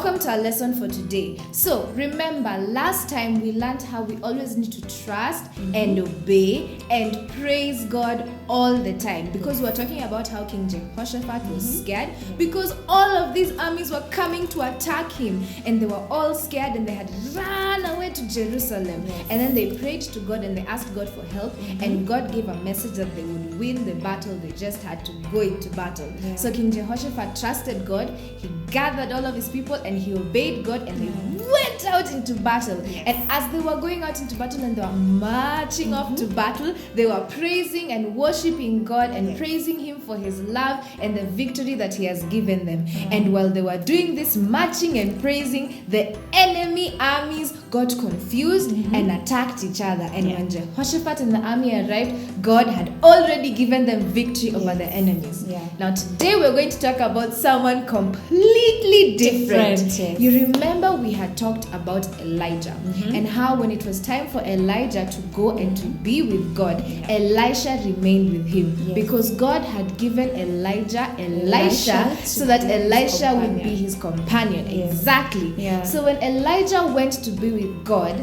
welcome to our lesson for today. So remember, last time we learned how we always need to trust and obey and praise God all the time, because we're talking about how King Jehoshaphat was scared because all of these armies were coming to attack him, and they were all scared and they had run away to Jerusalem. And then they prayed to God and they asked God for help, and God gave a message that they would win the battle. They just had to go into battle. So King Jehoshaphat trusted God. He gathered all of his people and he obeyed God, and they went out into battle. And as they were going out into battle and they were marching off to battle, they were praising and worshiping God and praising him for his love and the victory that he has given them. And while they were doing this marching and praising, the enemy armies got confused and attacked each other. And when Jehoshaphat and the army arrived, God had already given them victory over the enemies. Now today we're going to talk about someone completely different. You remember we had talked about Elijah and how when it was time for Elijah to go and to be with God, Elisha remained with him because God had given Elijah Elisha so that Elisha would be his companion. Exactly. So when Elijah went to be with God,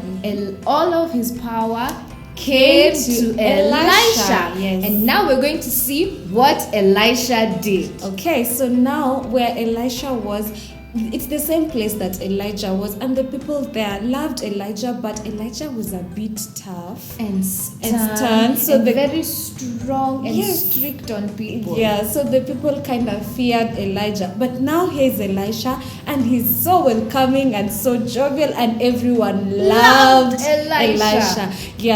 all of his power came to Elisha. And now we're going to see what Elisha did. Okay, so now where Elisha was, it's the same place that Elijah was, and the people there loved Elijah, but Elijah was a bit tough and stern, so and very strong and strict on people. So the people kind of feared Elijah. But now here's Elisha, and he's so welcoming and so jovial, and everyone loved Elisha.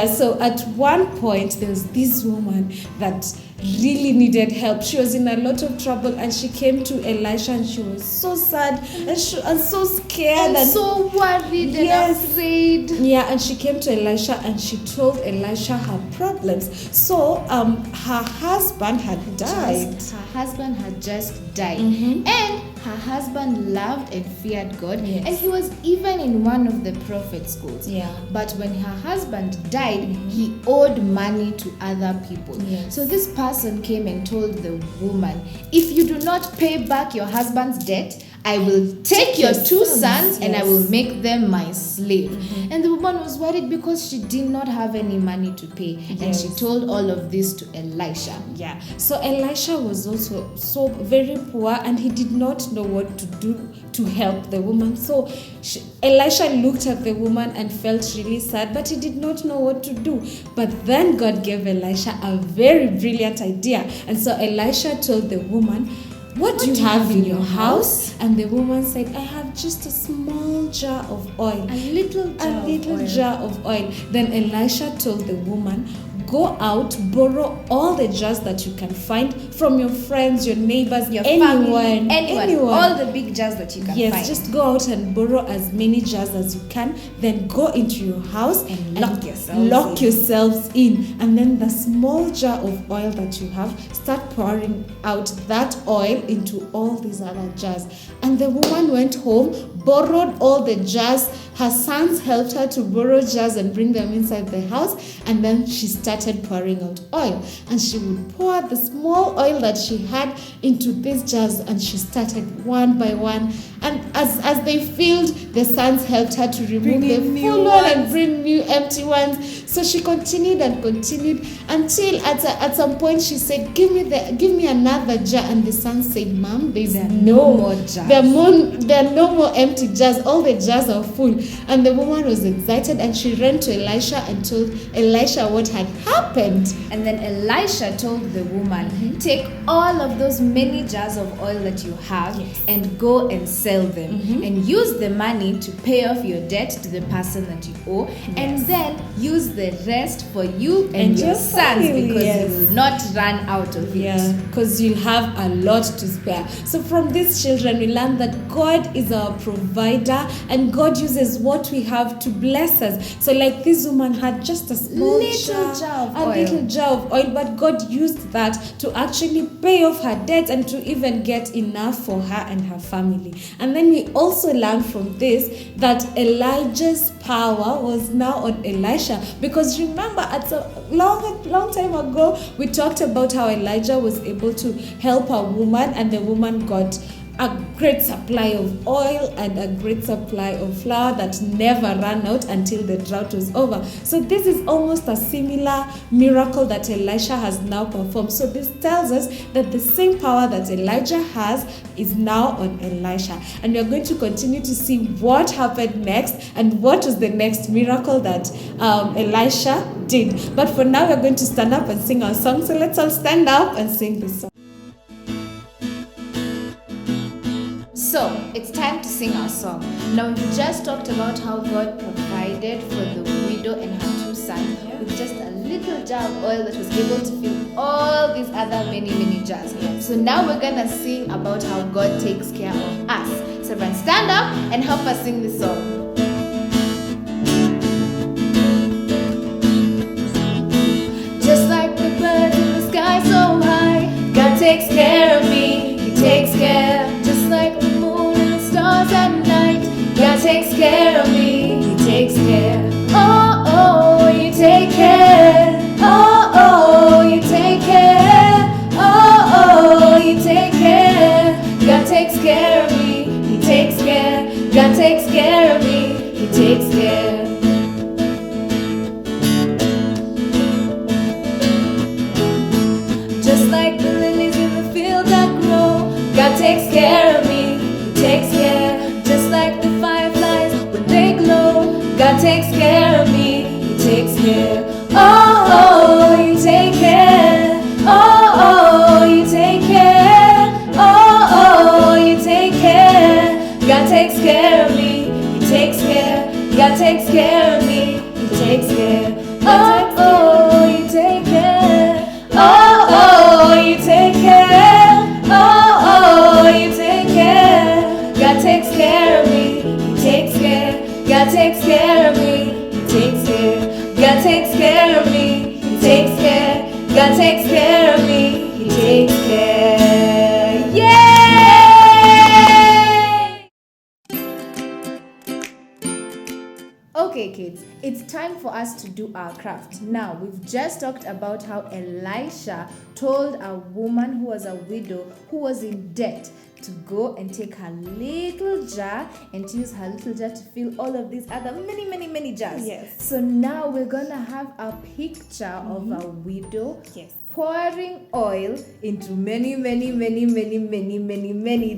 So at one point there was this woman that really needed help. She was in a lot of trouble, and she came to Elisha, and she was so sad and so scared and so worried and afraid. And she came to Elisha and she told Elisha her problems. So her husband had died. Her husband had just died, and her husband loved and feared God, and he was even in one of the prophet schools. But when her husband died, he owed money to other people. So this person came and told the woman, if you do not pay back your husband's debt, I will take your two sons and I will make them my slave. And the woman was worried because she did not have any money to pay. And she told all of this to Elisha. So Elisha was also so very poor, and he did not know what to do to help the woman. So Elisha looked at the woman and felt really sad, but he did not know what to do. But then God gave Elisha a very brilliant idea. And so Elisha told the woman, what do you have in your house? And the woman said, I have just a small jar of oil. A little jar of oil. Then Elisha told the woman, go out, borrow all the jars that you can find from your friends, your neighbors, your anyone, all the big jars that you can find. Just go out and borrow as many jars as you can. Then go into your house and lock yourselves in. And then the small jar of oil that you have, start pouring out that oil into all these other jars. And the woman went home, borrowed all the jars. Her sons helped her to borrow jars and bring them inside the house. And then she started pouring out oil. And she would pour the small oil that she had into these jars. And she started one by one. And as they filled, the sons helped her to remove the full one and bring new empty ones. So she continued and continued until at some point she said, give me another jar. And the sons said, Mom, there are no more jars. There are no more empty jars. All the jars are full. And the woman was excited, and she ran to Elisha and told Elisha what had happened. And then Elisha told the woman, take all of those many jars of oil that you have and go and sell them and use the money to pay off your debt to the person that you owe, and then use the rest for you and your sons, because you will not run out of it. Because you'll have a lot to spare. So from these children we learn that God is our provider, and God uses what we have to bless us. So like this woman had just a small little jar of oil, but God used that to actually pay off her debt and to even get enough for her and her family. And then we also learn from this that Elijah's power was now on Elisha, because remember at a long time ago we talked about how Elijah was able to help a woman, and the woman got a great supply of oil and a great supply of flour that never ran out until the drought was over. So this is almost a similar miracle that Elisha has now performed. So this tells us that the same power that Elijah has is now on Elisha. And we are going to continue to see what happened next and what was the next miracle that Elisha did. But for now, we're going to stand up and sing our song. So let's all stand up and sing this song. So, it's time to sing our song. Now, we just talked about how God provided for the widow and her 2 sons with just a little jar of oil that was able to fill all these other many jars. So now we're gonna sing about how God takes care of us. So everyone stand up and help us sing this song. Just like the birds in the sky so high, God takes care of me, He takes care. Just like the moon and the stars at night, God takes care of me, He takes care. Oh, oh, you take care. Oh, oh, you take care. Oh, oh, you take care. God takes care of me, He takes care. God takes care of me, He takes care. Just like the lilies in the field that grow, God takes care of me, He takes care. Just like the fireflies when they glow, God takes care of me, He takes care. Oh, oh, you take care. Oh, oh, you take care. Oh, oh, you take care. God takes care of me, He takes care. God takes care of me, He takes care. Oh, oh, you take care. Oh, oh, you take care. Oh, oh, you take care. God takes care of me, He takes care. God takes care of me, He takes care. God takes care of me, He takes care. God takes care of me, He takes care. Yay! Okay, kids, it's time for us to do our craft. Now, we've just talked about how Elisha told a woman who was a widow who was in debt to go and take her little jar and to use her little jar to fill all of these other many jars. Yes. So now we're gonna have a picture of a widow pouring oil into many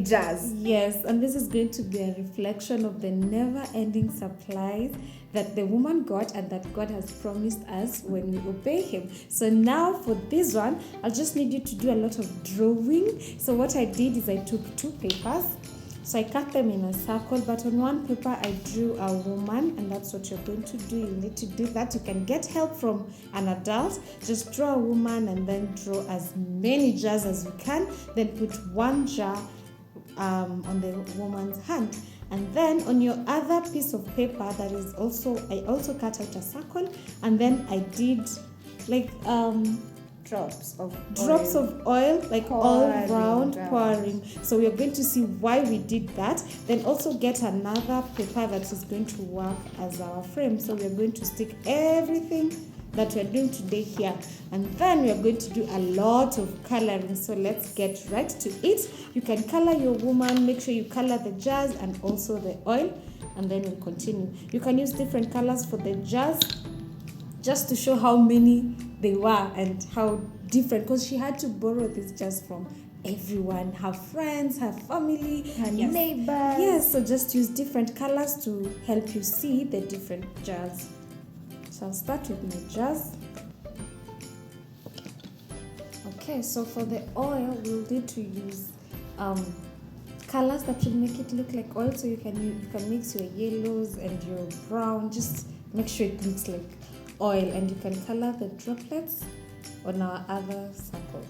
jars. Yes, and this is going to be a reflection of the never-ending supplies that the woman got and that God has promised us when we obey Him. So now for this one, I'll just need you to do a lot of drawing. So what I did is I took 2 papers. So I cut them in a circle, but on one paper I drew a woman, and that's what you're going to do. You need to do that. You can get help from an adult. Just draw a woman and then draw as many jars as you can. Then put 1 jar on the woman's hand. And then on your other piece of paper, I also cut out a circle, and then I did like Drops of oil, like all round down. pouring. So we are going to see why we did that. Then also get another paper that is going to work as our frame. So we are going to stick everything that we are doing today here, and then we are going to do a lot of coloring. So let's get right to it. You can color your woman. Make sure you color the jars and also the oil, and then we'll continue. You can use different colors for the jars just to show how many they were and how different, because she had to borrow these jars from everyone, her friends, her family, her neighbors. Yes, so just use different colors to help you see the different jars. So I'll start with my jars. Okay, so for the oil, we'll need to use colors that will make it look like oil. So you can mix your yellows and your brown. Just make sure it looks like oil, and you can color the droplets on our other circle.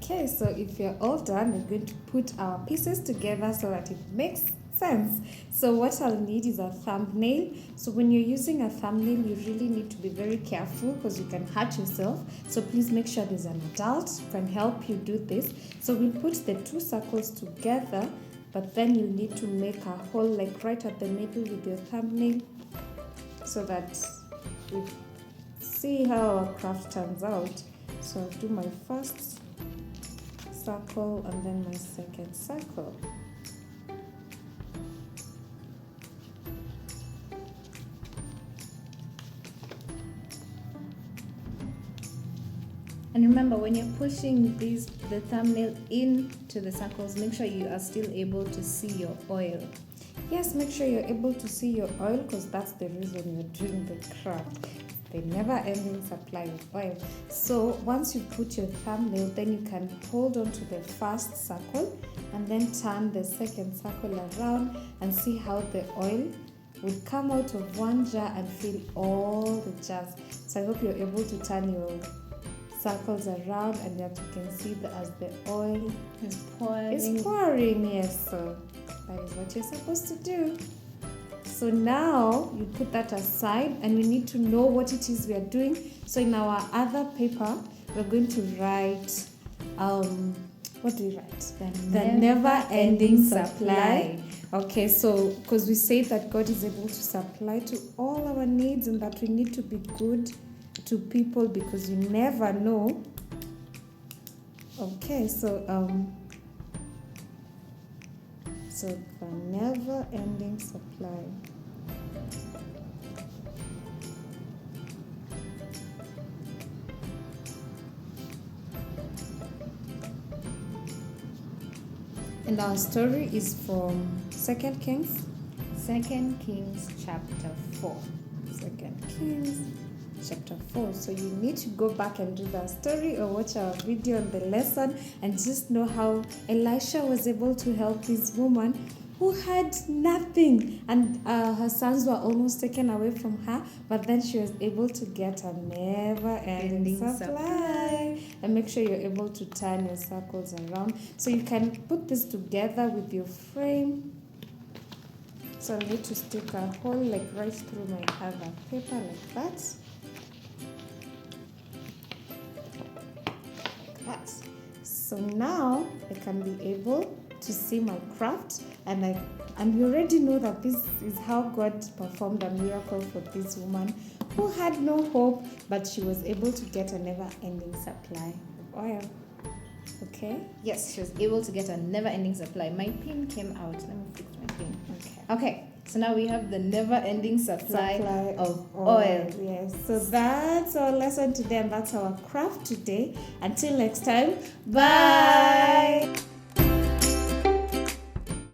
Okay, so if you're all done, we're going to put our pieces together so that it makes sense. So what I'll need is a thumbnail. So when you're using a thumbnail, you really need to be very careful because you can hurt yourself. So please make sure there's an adult who can help you do this. So we'll put the 2 circles together, but then you need to make a hole like right at the middle with your thumbnail so that it see how our craft turns out. So I'll do my first circle and then my second circle. And remember, when you're pushing the thumbnail into the circles, make sure you are still able to see your oil. Yes, make sure you're able to see your oil, because that's the reason you're doing the craft. The never-ending supply of oil. So once you put your thumbnail, then you can hold on to the first circle and then turn the second circle around and see how the oil would come out of one jar and fill all the jars. So I hope you're able to turn your circles around and that you can see that as the oil is pouring. It's pouring, yes. So that is what you're supposed to do. So now you put that aside, and we need to know what it is we are doing. So in our other paper, we're going to write, what do we write? The never-ending supply. Okay, so because we say that God is able to supply to all our needs and that we need to be good to people because you never know. Okay, so the never-ending supply. And our story is from 2 Kings. 2 Kings chapter 4. 2 Kings chapter 4. So you need to go back and read our story or watch our video on the lesson and just know how Elisha was able to help this woman who had nothing, and her sons were almost taken away from her, but then she was able to get a never-ending supply. And make sure you're able to turn your circles around so you can put this together with your frame. So I need to stick a hole like right through my other paper like that. So now I can be able to see my craft, and we already know that this is how God performed a miracle for this woman who had no hope, but she was able to get a never-ending supply of oil. Okay? Yes, she was able to get a never-ending supply. My pin came out. Let me fix my pin. Okay. So now we have the never-ending supply of oil. Yes. So that's our lesson today, and that's our craft today. Until next time, bye.